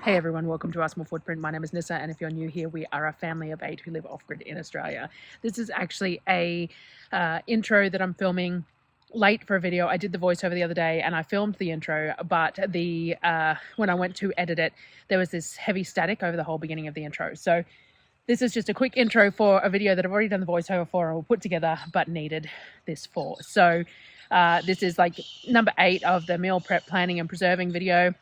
Hey everyone, welcome to Our Small Footprint. My name is Nyssa, and if you're new here, we are a family of 8 who live off-grid in Australia. This is actually a intro that I'm filming late for a video. I did the voiceover the other day and I filmed the intro, but when I went to edit it, there was this heavy static over the whole beginning of the intro. So this is just a quick intro for a video that I've already done the voiceover for or put together, but needed this for. So this is like number 8 of the meal prep planning and preserving video.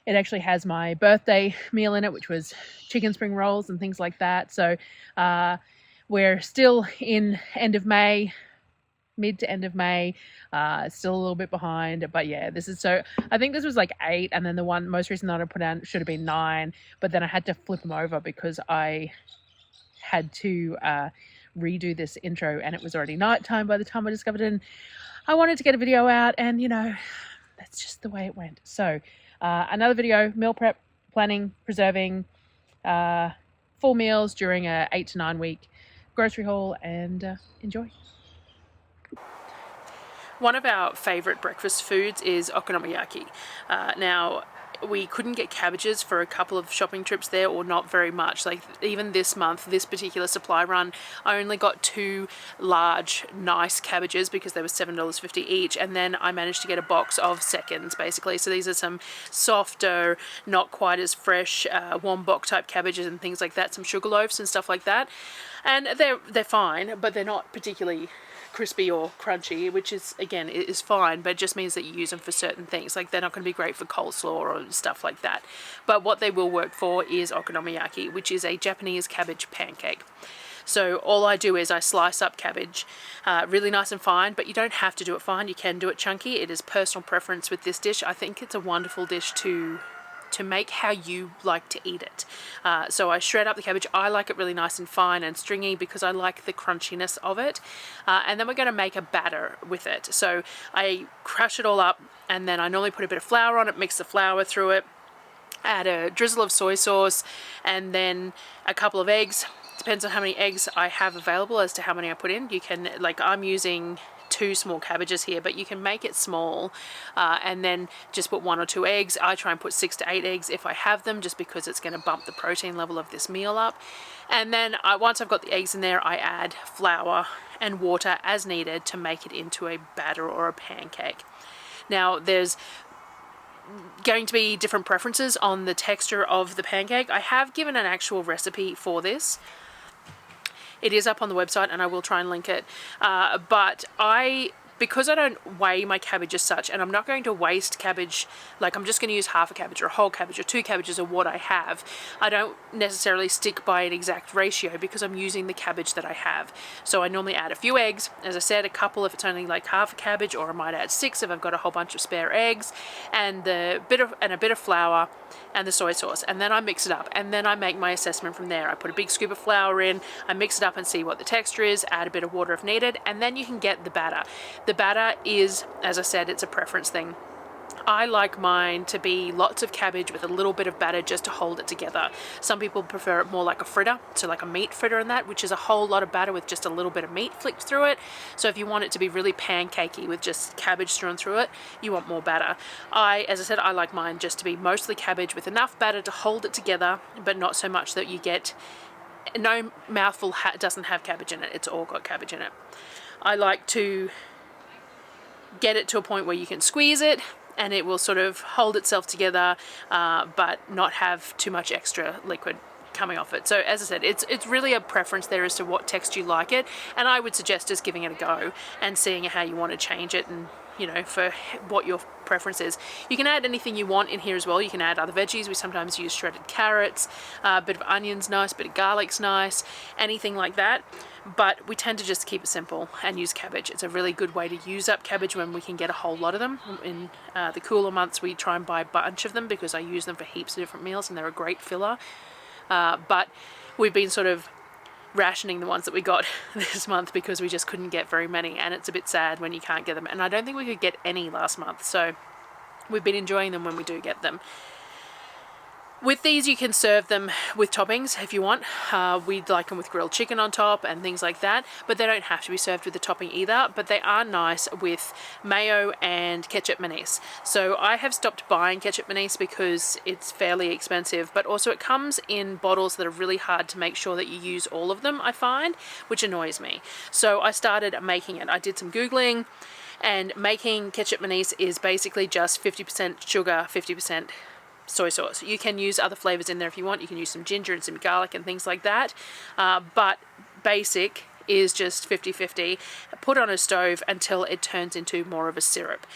It actually has my birthday meal in it, which was chicken spring rolls and things like that. So we're still in end of May, mid to end of May, still a little bit behind. But yeah, I think this was like 8, and then the one most recent that I put out should have been 9, but then I had to flip them over because I had to redo this intro and it was already nighttime by the time I discovered it. And I wanted to get a video out, and you know, that's just the way it went. So another video, meal prep, planning, preserving, full meals during a 8 to 9 week grocery haul, and enjoy. One of our favourite breakfast foods is Okinomiyaki. Now, we couldn't get cabbages for a couple of shopping trips there, or not very much. Like even this month, this particular supply run, I only got 2 large nice cabbages because they were $7.50 each, and then I managed to get a box of seconds basically. So these are some softer, not quite as fresh, wombok type cabbages and things like that, some sugar loaves and stuff like that, and they're fine, but they're not particularly crispy or crunchy, which is, again, is fine, but it just means that you use them for certain things. Like they're not going to be great for coleslaw or stuff like that. But what they will work for is okonomiyaki, which is a Japanese cabbage pancake. So all I do is I slice up cabbage really nice and fine, but you don't have to do it fine. You can do it chunky. It is personal preference with this dish. I think it's a wonderful dish to make how you like to eat it. So I shred up the cabbage. I like it really nice and fine and stringy because I like the crunchiness of it. And then we're going to make a batter with it. So I crush it all up, and then I normally put a bit of flour on it, mix the flour through it, add a drizzle of soy sauce, and then a couple of eggs. Depends on how many eggs I have available as to how many I put in. You can, like, I'm using 2 small cabbages here, but you can make it small and then just put 1 or 2 eggs. I try and put 6 to 8 eggs if I have them, just because it's going to bump the protein level of this meal up. And then once I've got the eggs in there, I add flour and water as needed to make it into a batter or a pancake. Now there's going to be different preferences on the texture of the pancake. I have given an actual recipe for this. It is up on the website, and I will try and link it. But because I don't weigh my cabbage as such, and I'm not going to waste cabbage, like I'm just going to use half a cabbage or a whole cabbage or 2 cabbages or what I have, I don't necessarily stick by an exact ratio because I'm using the cabbage that I have. So I normally add a few eggs, as I said, a couple if it's only like half a cabbage, or I might add 6 if I've got a whole bunch of spare eggs, and a bit of flour and the soy sauce, and then I mix it up, and then I make my assessment from there. I put a big scoop of flour in, I mix it up and see what the texture is, add a bit of water if needed, and then you can get the batter. The batter is, as I said, it's a preference thing. I like mine to be lots of cabbage with a little bit of batter just to hold it together. Some people prefer it more like a fritter, so like a meat fritter and that, which is a whole lot of batter with just a little bit of meat flicked through it. So if you want it to be really pancakey with just cabbage strewn through it, you want more batter. As I said, I like mine just to be mostly cabbage with enough batter to hold it together, but not so much that you get no mouthful doesn't have cabbage in it. It's all got cabbage in it. I like to get it to a point where you can squeeze it and it will sort of hold itself together, but not have too much extra liquid coming off it. So as I said, it's really a preference there as to what texture you like it, and I would suggest just giving it a go and seeing how you want to change it, and you know, for what your preference is. You can add anything you want in here as well. You can add other veggies. We sometimes use shredded carrots, a bit of onions nice, a bit of garlic's nice, anything like that. But we tend to just keep it simple and use cabbage. It's a really good way to use up cabbage when we can get a whole lot of them. In the cooler months, we try and buy a bunch of them because I use them for heaps of different meals and they're a great filler. But we've been sort of rationing the ones that we got this month because we just couldn't get very many, and it's a bit sad when you can't get them, and I don't think we could get any last month, so we've been enjoying them when we do get them. With these you can serve them with toppings if you want. We'd like them with grilled chicken on top and things like that, but they don't have to be served with the topping either, but they are nice with mayo and ketchup mayonnaise. So I have stopped buying ketchup mayonnaise because it's fairly expensive, but also it comes in bottles that are really hard to make sure that you use all of them, I find, which annoys me. So I started making it. I did some Googling, and making ketchup mayonnaise is basically just 50% sugar, 50% soy sauce. You can use other flavors in there if you want. You can use some ginger and some garlic and things like that, but basic is just 50-50. Put on a stove until it turns into more of a syrup.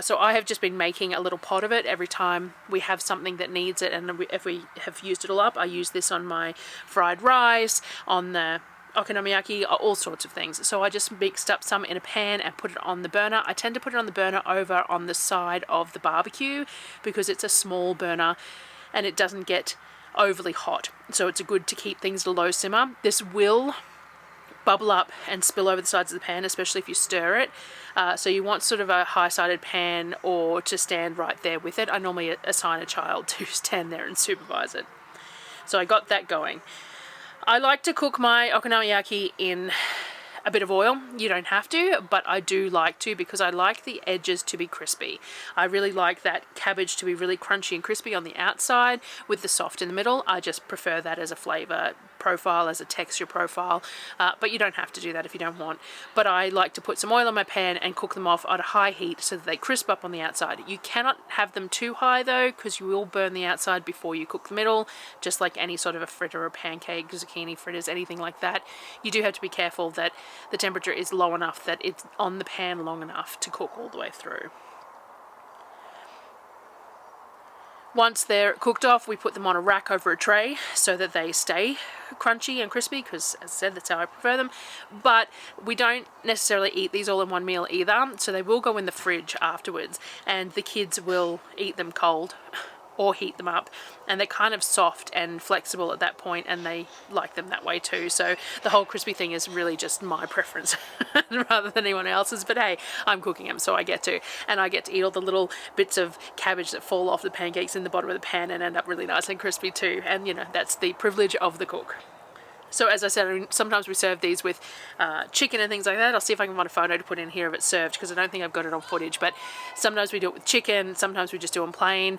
So I have just been making a little pot of it every time we have something that needs it, and if we have used it all up, I use this on my fried rice, on the Okinomiyaki, all sorts of things. So I just mixed up some in a pan and put it on the burner. I tend to put it on the burner over on the side of the barbecue because it's a small burner and it doesn't get overly hot. So it's good to keep things at a low simmer. This will bubble up and spill over the sides of the pan, especially if you stir it. So you want sort of a high-sided pan or to stand right there with it. I normally assign a child to stand there and supervise it. So I got that going. I like to cook my okonomiyaki in a bit of oil. You don't have to, but I do like to because I like the edges to be crispy. I really like that cabbage to be really crunchy and crispy on the outside with the soft in the middle. I just prefer that as a flavor profile, as a texture profile, but you don't have to do that if you don't want. But I like to put some oil on my pan and cook them off at a high heat so that they crisp up on the outside. You cannot have them too high though, because you will burn the outside before you cook the middle, just like any sort of a fritter or pancake, zucchini fritters, anything like that. You do have to be careful that the temperature is low enough that it's on the pan long enough to cook all the way through. Once they're cooked off, we put them on a rack over a tray so that they stay crunchy and crispy, because as I said, that's how I prefer them. But we don't necessarily eat these all in one meal either, so they will go in the fridge afterwards, and the kids will eat them cold or heat them up, and they're kind of soft and flexible at that point, and they like them that way too. So the whole crispy thing is really just my preference rather than anyone else's, but hey, I'm cooking them, so I get to, and I get to eat all the little bits of cabbage that fall off the pancakes in the bottom of the pan and end up really nice and crispy too, and you know, that's the privilege of the cook. So as I said, sometimes we serve these with chicken and things like that. I'll see if I can find a photo to put in here of it served, because I don't think I've got it on footage, but sometimes we do it with chicken, sometimes we just do them plain.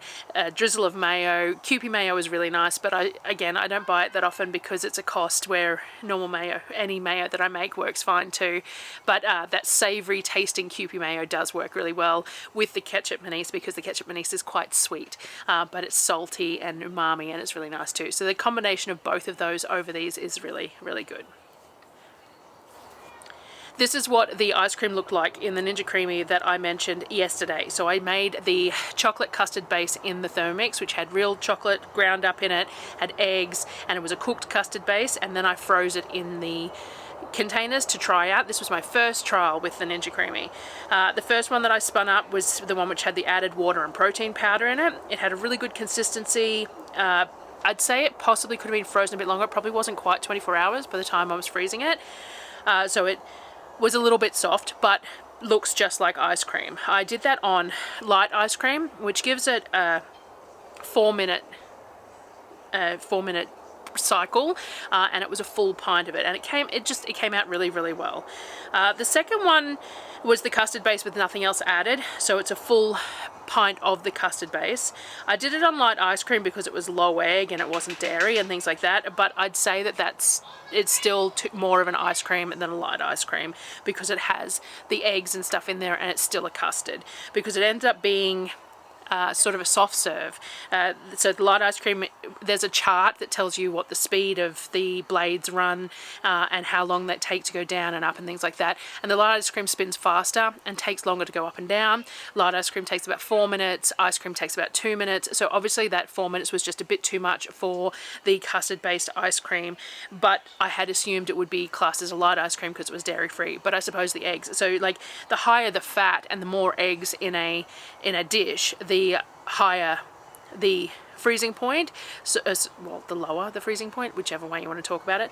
Drizzle of mayo. Kewpie mayo is really nice, but again, I don't buy it that often because it's a cost, where normal mayo, any mayo that I make, works fine too. But that savoury tasting Kewpie mayo does work really well with the ketchup mayonnaise, because the ketchup mayonnaise is quite sweet, but it's salty and umami, and it's really nice too. So the combination of both of those over these is really good. This is what the ice cream looked like in the Ninja Creami that I mentioned yesterday. So I made the chocolate custard base in the Thermomix, which had real chocolate ground up in it, had eggs, and it was a cooked custard base, and then I froze it in the containers to try out. This was my first trial with the Ninja Creami. The first one that I spun up was the one which had the added water and protein powder in it. It had a really good consistency. I'd say it possibly could have been frozen a bit longer. It probably wasn't quite 24 hours by the time I was freezing it. So it was a little bit soft, but looks just like ice cream. I did that on light ice cream, which gives it a 4-minute cycle, and it was a full pint of it, and it came out really well. The second one was the custard base with nothing else added, so it's a full pint of the custard base. I did it on light ice cream because it was low egg and it wasn't dairy and things like that, but I'd say that it's still more of an ice cream than a light ice cream, because it has the eggs and stuff in there, and it's still a custard, because it ends up being sort of a soft serve. So the light ice cream, there's a chart that tells you what the speed of the blades run and how long they take to go down and up and things like that. And the light ice cream spins faster and takes longer to go up and down. Light ice cream takes about 4 minutes. Ice cream takes about 2 minutes. So obviously that 4 minutes was just a bit too much for the custard-based ice cream, but I had assumed it would be classed as a light ice cream because it was dairy-free. But I suppose the eggs. So like the higher the fat and the more eggs in a dish, the higher the freezing point, so, well, the lower the freezing point, whichever way you want to talk about it,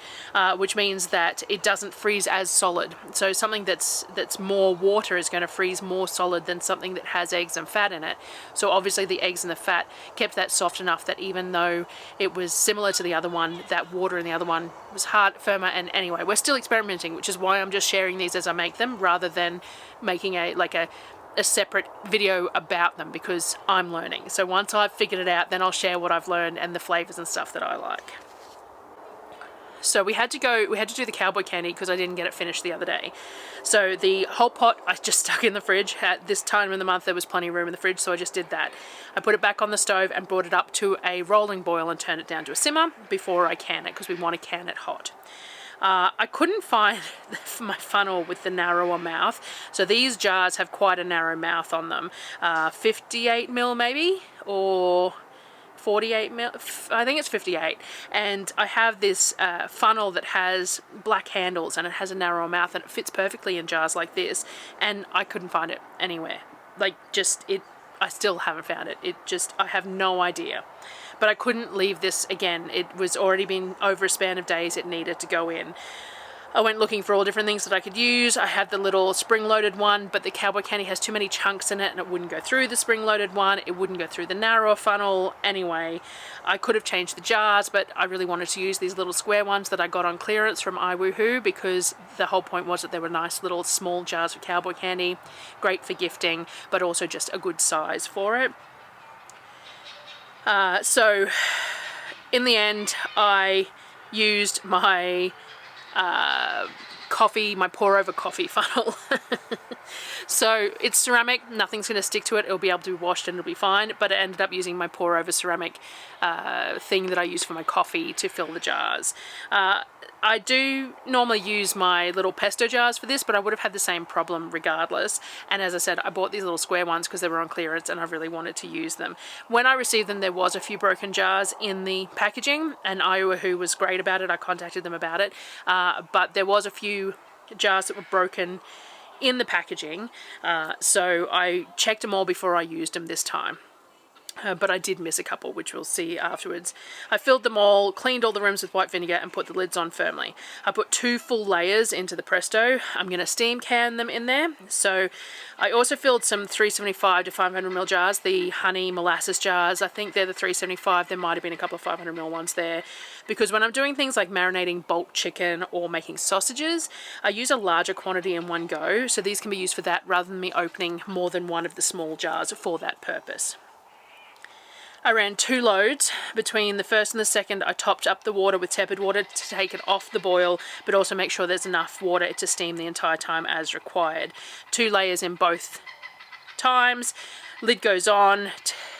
which means that it doesn't freeze as solid. So something that's more water is going to freeze more solid than something that has eggs and fat in it. So obviously the eggs and the fat kept that soft enough that even though it was similar to the other one, that water in the other one was hard, firmer, and anyway, we're still experimenting, which is why I'm just sharing these as I make them rather than making a separate video about them, because I'm learning. So once I've figured it out, then I'll share what I've learned and the flavors and stuff that I like. So we had to do the Cowboy Candy because I didn't get it finished the other day. So the whole pot I just stuck in the fridge. At this time in the month there was plenty of room in the fridge, so I just did that. I put it back on the stove and brought it up to a rolling boil and turned it down to a simmer before I can it, because we want to can it hot. I couldn't find my funnel with the narrower mouth. So these jars have quite a narrow mouth on them. 58 mil maybe, or 48 mil, I think it's 58. And I have this funnel that has black handles and it has a narrower mouth and it fits perfectly in jars like this. And I couldn't find it anywhere. Like I still haven't found it. I have no idea. But I couldn't leave this again. It was already been over a span of days it needed to go in. I went looking for all different things that I could use. I had the little spring-loaded one, but the Cowboy Candy has too many chunks in it and it wouldn't go through the spring-loaded one. It wouldn't go through the narrower funnel. Anyway, I could have changed the jars, but I really wanted to use these little square ones that I got on clearance from iWoohoo, because the whole point was that they were nice little small jars of Cowboy Candy, great for gifting, but also just a good size for it. So in the end, I used my my pour over coffee funnel. So it's ceramic, nothing's going to stick to it, it'll be able to be washed and it'll be fine, but I ended up using my pour over ceramic thing that I use for my coffee to fill the jars. I do normally use my little pesto jars for this, but I would have had the same problem regardless. And as I said, I bought these little square ones because they were on clearance and I really wanted to use them. When I received them, there was a few broken jars in the packaging, and iWoohoo was great about it. I contacted them about it, but there was a few jars that were broken in the packaging, so I checked them all before I used them this time. But I did miss a couple, which we'll see afterwards. I filled them all, cleaned all the rims with white vinegar and put the lids on firmly. I put 2 full layers into the Presto. I'm going to steam can them in there. So I also filled some 375 to 500ml jars, the honey molasses jars. I think they're the 375. There might have been a couple of 500ml ones there. Because when I'm doing things like marinating bulk chicken or making sausages, I use a larger quantity in one go. So these can be used for that rather than me opening more than one of the small jars for that purpose. I ran 2 loads. Between the first and the second, I topped up the water with tepid water to take it off the boil, but also make sure there's enough water to steam the entire time as required. 2 layers in both times. Lid goes on.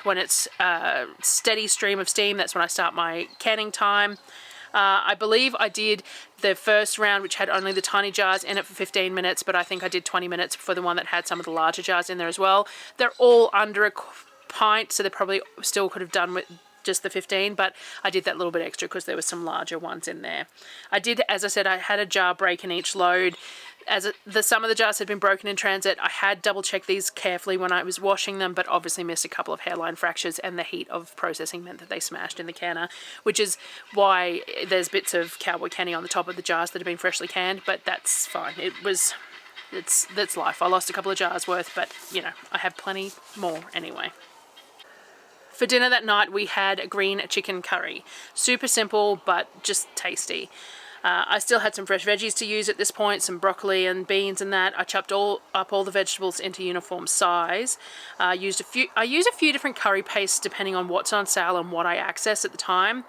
When it's a steady stream of steam, that's when I start my canning time. I believe I did the first round, which had only the tiny jars in it, for 15 minutes, but I think I did 20 minutes for the one that had some of the larger jars in there as well. They're all under a pint, so they probably still could have done with just the 15, but I did that little bit extra because there were some larger ones in there. I did, as I said, I had a jar break in each load. Some of the jars had been broken in transit. I had double checked these carefully when I was washing them, but obviously missed a couple of hairline fractures, and the heat of processing meant that they smashed in the canner, which is why there's bits of Cowboy Candy on the top of the jars that have been freshly canned, but that's fine. That's life. I lost a couple of jars worth, but you know, I have plenty more anyway. For dinner that night, we had a green chicken curry. Super simple, but just tasty. I still had some fresh veggies to use at this point, some broccoli and beans and that. I chopped up all the vegetables into uniform size. I use a few different curry pastes depending on what's on sale and what I access at the time.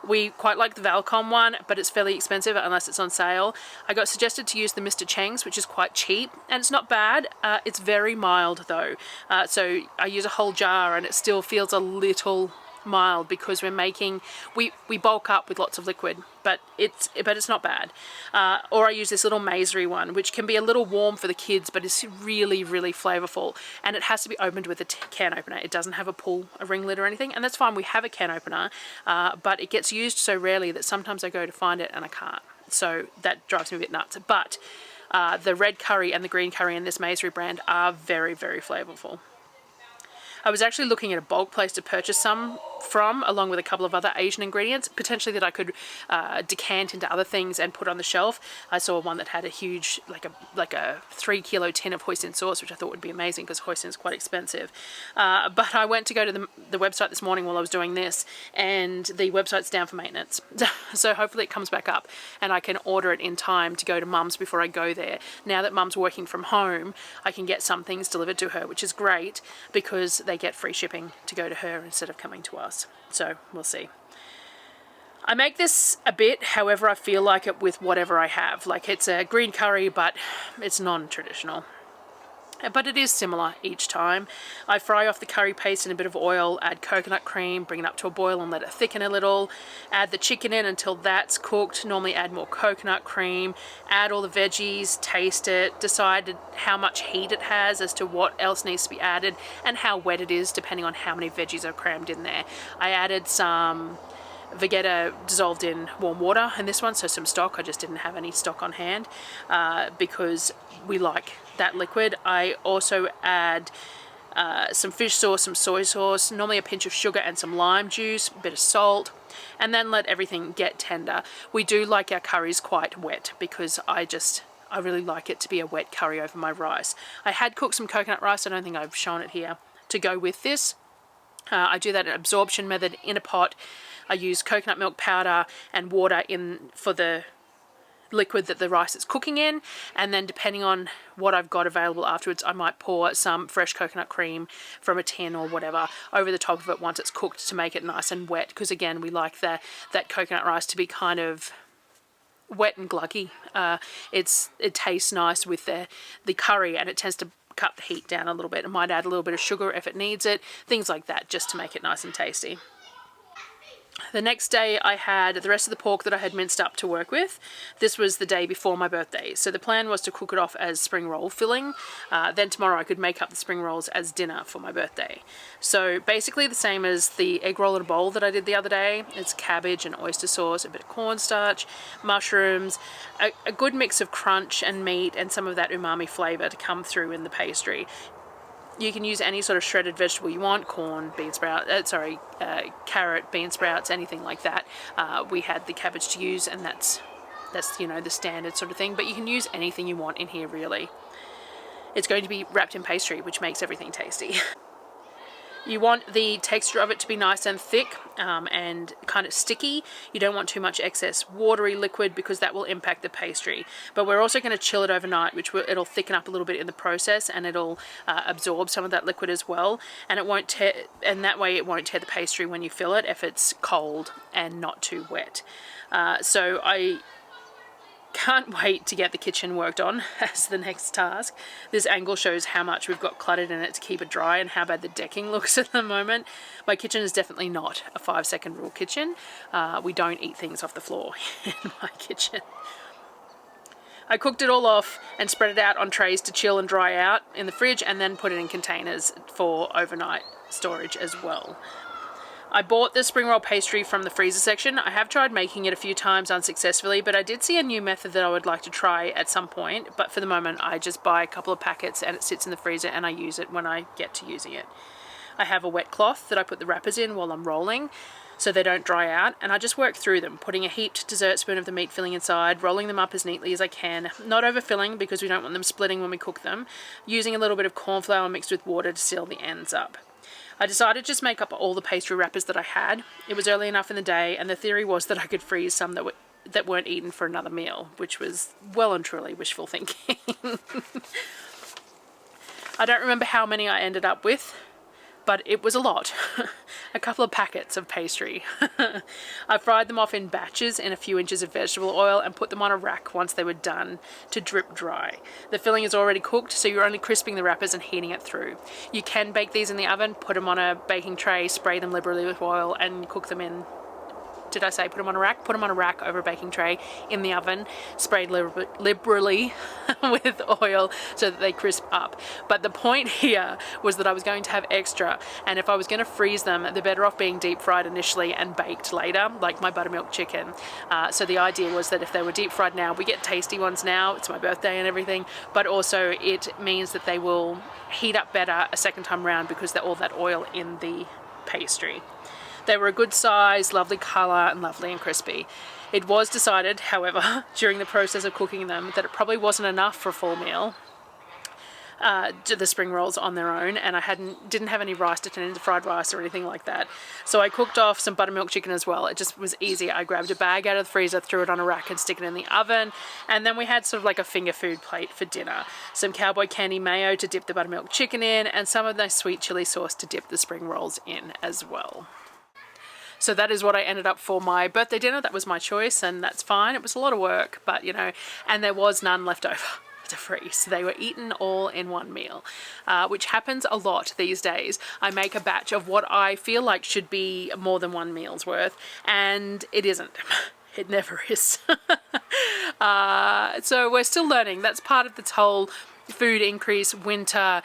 We quite like the Valcom one, but it's fairly expensive unless it's on sale. I got suggested to use the Mr. Cheng's, which is quite cheap, and it's not bad. It's very mild though. So I use a whole jar and it still feels a little mild because we bulk up with lots of liquid, but it's not bad. Or I use this little Mazery one, which can be a little warm for the kids, but it's really, really flavorful, and it has to be opened with a can opener. It doesn't have a ring lid or anything, and that's fine. We have a can opener, but it gets used so rarely that sometimes I go to find it and I can't, so that drives me a bit nuts. But the red curry and the green curry in this Mazery brand are very, very flavorful. I was actually looking at a bulk place to purchase some from, along with a couple of other Asian ingredients, potentially that I could decant into other things and put on the shelf. I saw one that had a huge, like a 3 kilo tin of hoisin sauce, which I thought would be amazing because hoisin is quite expensive. But I went to go to the website this morning while I was doing this, and the website's down for maintenance. So hopefully it comes back up and I can order it in time to go to Mum's before I go there. Now that Mum's working from home, I can get some things delivered to her, which is great because they get free shipping to go to her instead of coming to us. So we'll see. I make this a bit however I feel like it with whatever I have. Like, it's a green curry, but it's non-traditional. But it is similar each time. I fry off the curry paste in a bit of oil, add coconut cream, bring it up to a boil and let it thicken a little. Add the chicken in until that's cooked. Normally add more coconut cream. Add all the veggies, taste it, decide how much heat it has as to what else needs to be added and how wet it is depending on how many veggies are crammed in there. I added some Vegeta dissolved in warm water in this one, so some stock. I just didn't have any stock on hand because we like that liquid. I also add some fish sauce, some soy sauce, normally a pinch of sugar and some lime juice, a bit of salt, and then let everything get tender. We do like our curries quite wet because I really like it to be a wet curry over my rice. I had cooked some coconut rice, I don't think I've shown it here, to go with this. I do that in absorption method in a pot. I use coconut milk powder and water for the liquid that the rice is cooking in, and then depending on what I've got available afterwards, I might pour some fresh coconut cream from a tin or whatever over the top of it once it's cooked to make it nice and wet, because again, we like that coconut rice to be kind of wet and gluggy. It tastes nice with the curry, and it tends to cut the heat down a little bit. I might add a little bit of sugar if it needs it, things like that, just to make it nice and tasty. The next day I had the rest of the pork that I had minced up to work with. This was the day before my birthday, so the plan was to cook it off as spring roll filling. Then tomorrow I could make up the spring rolls as dinner for my birthday. So basically the same as the egg roll in a bowl that I did the other day. It's cabbage and oyster sauce, a bit of cornstarch, mushrooms, a good mix of crunch and meat, and some of that umami flavour to come through in the pastry. You can use any sort of shredded vegetable you want, corn, bean sprout, carrot, bean sprouts, anything like that. We had the cabbage to use, and that's the standard sort of thing, but you can use anything you want in here really. It's going to be wrapped in pastry, which makes everything tasty. You want the texture of it to be nice and thick and kind of sticky. You don't want too much excess watery liquid because that will impact the pastry. But we're also going to chill it overnight, which it'll thicken up a little bit in the process, and it'll absorb some of that liquid as well. And that way it won't tear the pastry when you fill it if it's cold and not too wet. So I can't wait to get the kitchen worked on as the next task. This angle shows how much we've got cluttered in it to keep it dry and how bad the decking looks at the moment. My kitchen is definitely not a 5-second rule kitchen. We don't eat things off the floor in my kitchen. I cooked it all off and spread it out on trays to chill and dry out in the fridge, and then put it in containers for overnight storage as well. I bought the spring roll pastry from the freezer section. I have tried making it a few times unsuccessfully, but I did see a new method that I would like to try at some point. But for the moment, I just buy a couple of packets and it sits in the freezer, and I use it when I get to using it. I have a wet cloth that I put the wrappers in while I'm rolling so they don't dry out, and I just work through them, putting a heaped dessert spoon of the meat filling inside, rolling them up as neatly as I can, not overfilling because we don't want them splitting when we cook them, using a little bit of corn flour mixed with water to seal the ends up. I decided to just make up all the pastry wrappers that I had. It was early enough in the day, and the theory was that I could freeze some that weren't eaten for another meal, which was well and truly wishful thinking. I don't remember how many I ended up with, but it was a lot. A couple of packets of pastry. I fried them off in batches in a few inches of vegetable oil and put them on a rack once they were done to drip dry. The filling is already cooked, so you're only crisping the wrappers and heating it through. You can bake these in the oven, put them on a baking tray, spray them liberally with oil, and cook them in did I say put them on a rack? Put them on a rack over a baking tray in the oven, sprayed liberally with oil so that they crisp up. But the point here was that I was going to have extra, and if I was going to freeze them, they're better off being deep fried initially and baked later, like my buttermilk chicken. So the idea was that if they were deep fried now, we get tasty ones now, it's my birthday and everything, but also it means that they will heat up better a second time around because they're all that oil in the pastry. They were a good size, lovely colour, and lovely and crispy. It was decided, however, during the process of cooking them, that it probably wasn't enough for a full meal, the spring rolls on their own, and I didn't have any rice to turn into fried rice or anything like that. So I cooked off some buttermilk chicken as well. It just was easy. I grabbed a bag out of the freezer, threw it on a rack and stick it in the oven, and then we had sort of like a finger food plate for dinner. Some Cowboy Candy mayo to dip the buttermilk chicken in, and some of the sweet chili sauce to dip the spring rolls in as well. So that is what I ended up for my birthday dinner. That was my choice, and that's fine. It was a lot of work, but you know, and there was none left over to freeze. They were eaten all in one meal, which happens a lot these days. I make a batch of what I feel like should be more than one meal's worth, and it isn't. It never is. So we're still learning. That's part of this whole food increase, winter,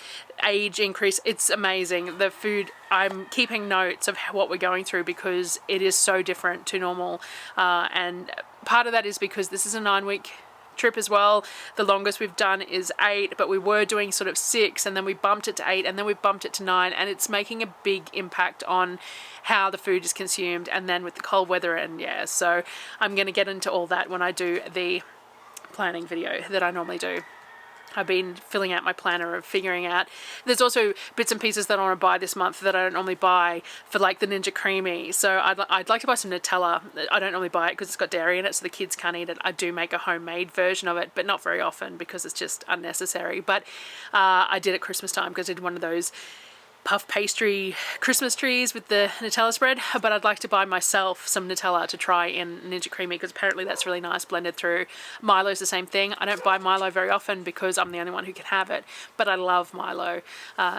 age increase. It's amazing. The food, I'm keeping notes of what we're going through because it is so different to normal. And part of that is because this is a 9-week trip as well. The longest we've done is 8, but we were doing sort of 6, and then we bumped it to 8, and then we bumped it to 9, and it's making a big impact on how the food is consumed, and then with the cold weather, and yeah, so I'm going to get into all that when I do the planning video that I normally do. I've been filling out my planner of figuring out. There's also bits and pieces that I want to buy this month that I don't normally buy for, like the Ninja Creamy. So I'd like to buy some Nutella. I don't normally buy it because it's got dairy in it, so the kids can't eat it. I do make a homemade version of it, but not very often because it's just unnecessary. But I did at Christmas time because I did one of those puff pastry Christmas trees with the Nutella spread, but I'd like to buy myself some Nutella to try in Ninja Creamy because apparently that's really nice blended through. Milo's the same thing. I don't buy Milo very often because I'm the only one who can have it, but I love Milo,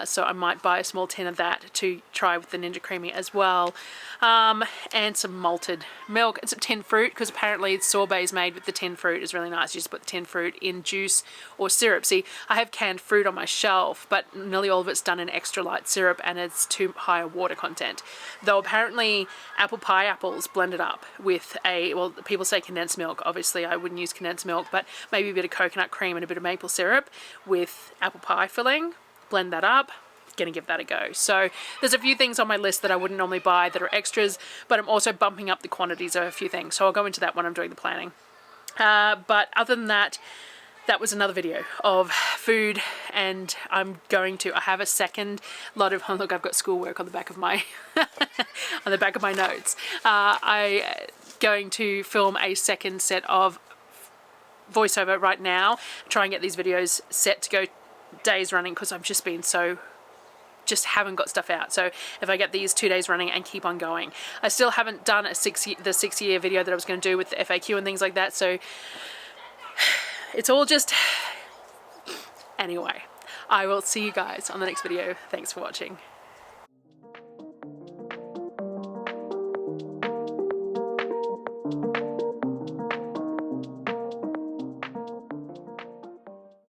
so I might buy a small tin of that to try with the Ninja Creamy as well, and some malted milk and some tin fruit because apparently sorbets made with the tin fruit is really nice. You just put the tin fruit in juice or syrup. See, I have canned fruit on my shelf, but nearly all of it's done in extra light syrup and it's too high a water content. Though apparently apple pie apples blended up with well, people say condensed milk. Obviously I wouldn't use condensed milk, but maybe a bit of coconut cream and a bit of maple syrup with apple pie filling. Blend that up. Gonna give that a go. So there's a few things on my list that I wouldn't normally buy that are extras, but I'm also bumping up the quantities of a few things. So I'll go into that when I'm doing the planning. But other than that, that was another video of food, and I have a second lot of, oh look, I've got schoolwork on the back of my, on the back of my notes. I'm going to film a second set of voiceover right now, try and get these videos set to go days running because I've just been just haven't got stuff out. So if I get these 2 days running and keep on going. I still haven't done the 6-year video that I was going to do with the FAQ and things like that, so it's all just, anyway, I will see you guys on the next video. Thanks for watching.